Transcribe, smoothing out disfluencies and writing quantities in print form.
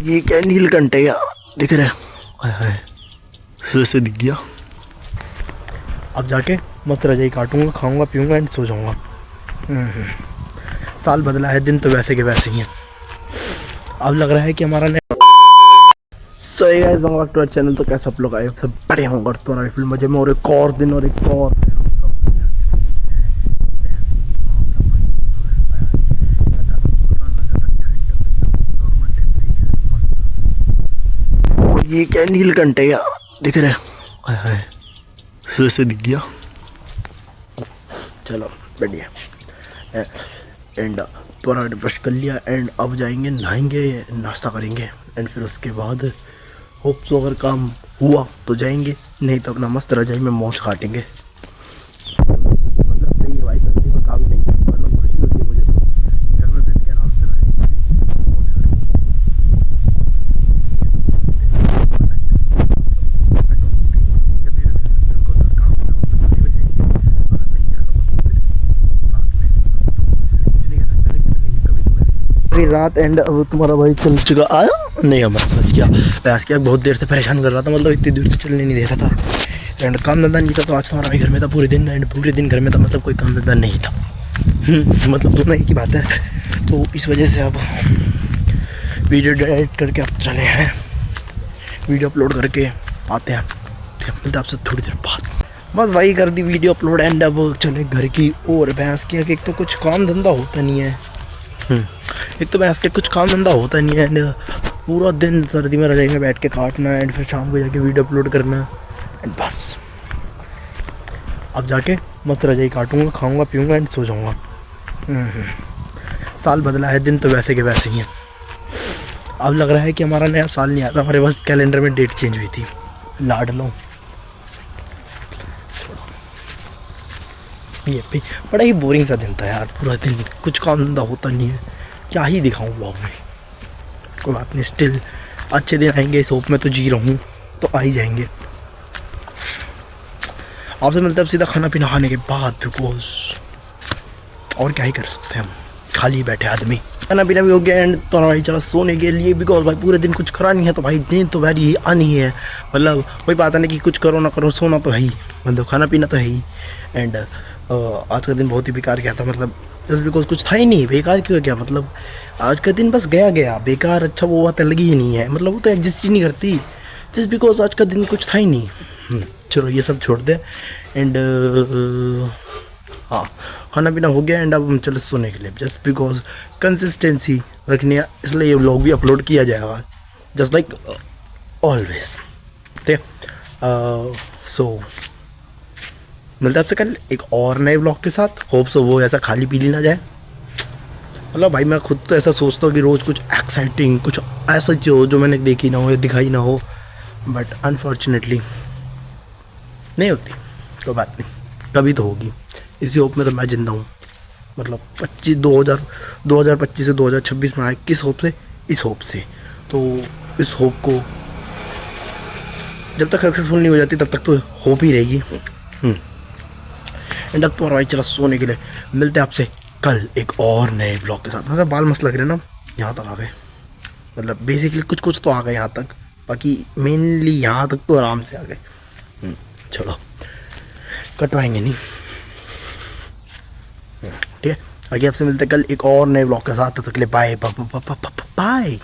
ये क्या नीलकंठ है यार, दिख रहा है? हाय हाय, सिर से दिख गया। अब जाके मस्त रजाई काटूंगा, खाऊंगा पीऊंगा एंड सो जाऊंगा। साल बदला है, दिन तो वैसे के वैसे ही हैं। अब लग रहा है कि हमारा so hey guys, welcome back to our channel. तो कैसे आप लोग आए, सब बड़े होंगे तो ना फिल्म मजे में। और एक और दिन और एक और ये क्या नीलकंठ है यार, दिख रहा है? हाय हाय, सिर से दिख गया। चलो बढ़िया। एंड थोड़ा ब्रश कर लिया एंड अब जाएंगे, नहाएंगे, नाश्ता करेंगे एंड फिर उसके बाद होप तो अगर काम हुआ तो जाएंगे, नहीं तो अपना मस्त रजाई में मौज काटेंगे। मतलब सही है भाई, सर्दी में काम नहीं, मतलब खुशी होती है मुझे तो घर में बैठ के आराम से रहेंगे, मौज करेंगे। रात एंड अब तुम्हारा भाई चल चुका आया नहीं, हमारा सच क्या प्रयास किया, बहुत देर से परेशान कर रहा था, मतलब इतनी दूर से चलने नहीं दे रहा था एंड काम धंधा नहीं था। तो आज तुम्हारा भाई घर में था पूरे दिन एंड पूरे दिन घर में था, मतलब कोई काम धंधा नहीं था। मतलब दोनों एक ही बात है। तो इस वजह से अब वीडियो एडिट करके अब चले हैं, वीडियो अपलोड करके आते हैं। मिलते आपसे थोड़ी देर बाद। बस वही कर दी वीडियो अपलोड एंड अब चले घर की और। भैंस की एक तो कुछ काम धंधा होता नहीं है, एक तो भैंस के कुछ काम धंधा होता नहीं है एंड पूरा दिन सर्दी में रजाई में बैठ के काटना एंड फिर शाम को जाके वीडियो अपलोड करना एंड बस। अब जाके मस्त रजाई काटूंगा, खाऊंगा पीऊंगा एंड सो जाऊंगा। साल बदला है, दिन तो वैसे के वैसे ही हैं। अब लग रहा है कि हमारा नया साल नहीं आता, हमारे बस कैलेंडर में डेट चेंज हुई थी। लाड लो, ये बड़ा ही बोरिंग सा दिन था यार, पूरा दिन कुछ काम धंधा होता नहीं है, क्या ही दिखाऊँ ब्लॉग में। कोई बात नहीं, स्टिल अच्छे दिन आएंगे, इस होप में तो जी रहा हूँ, तो आ ही जाएंगे। आपसे मिलते हैं अब सीधा खाना पीना खाने के बाद, बिकॉज और क्या ही कर सकते हैं हम, खाली बैठे आदमी। खाना पीना भी हो गया एंड तो भाई चला सोने के लिए, बिकॉज भाई पूरे दिन कुछ करा नहीं है तो भाई दिन तो भाई ये आनी है। मतलब कोई बात नहीं कि कुछ करो ना करो, सोना तो है ही, मतलब खाना पीना तो है ही। एंड आज का दिन बहुत ही बेकार गया था, मतलब जस्ट बिकॉज कुछ था ही नहीं। बेकार क्यों गया, मतलब आज का दिन बस गया बेकार। अच्छा वो बात लगी ही नहीं है, मतलब वो तो एग्जिस्ट ही नहीं करती, जस्ट बिकॉज आज का दिन कुछ था ही नहीं। चलो ये सब छोड़ दे एंड हाँ, खाना पीना हो गया एंड अब हम चले सोने के लिए, जस्ट बिकॉज कंसिस्टेंसी रखनी है, इसलिए ये व्लॉग भी अपलोड किया जाएगा जस्ट लाइक ऑलवेज। ठीक है, सो मिलता है आपसे कल एक और नए व्लॉग के साथ। होप सो वो ऐसा खाली पीली ना जाए। मतलब भाई मैं खुद तो ऐसा सोचता हूँ कि रोज़ कुछ एक्साइटिंग, कुछ ऐसा जो मैंने देखी ना हो या दिखाई ना हो, बट अनफॉर्चुनेटली नहीं होती। कोई बात नहीं, कभी तो होगी, इसी होप में तो मैं जिंदा हूँ। मतलब 2025 से 2026 में आए, किस होप से? इस होप से। तो इस होप को जब तक सक्सेसफुल नहीं हो जाती तब तक तो होप ही रहेगी। एंड अब तुम्हारा भाई चला सोने के लिए। मिलते हैं आपसे कल एक और नए ब्लॉग के साथ। वैसे बाल मस्त लग रहे हैं ना, यहाँ तक आ गए, मतलब बेसिकली कुछ तो आ गए यहाँ तक, बाकी मेनली यहाँ तक तो आराम से आ गए। चलो कटवाएंगे नहीं, ठीक है। आगे आपसे मिलते हैं कल एक और नए ब्लॉग के साथ। तब तक के लिए बाय बाय।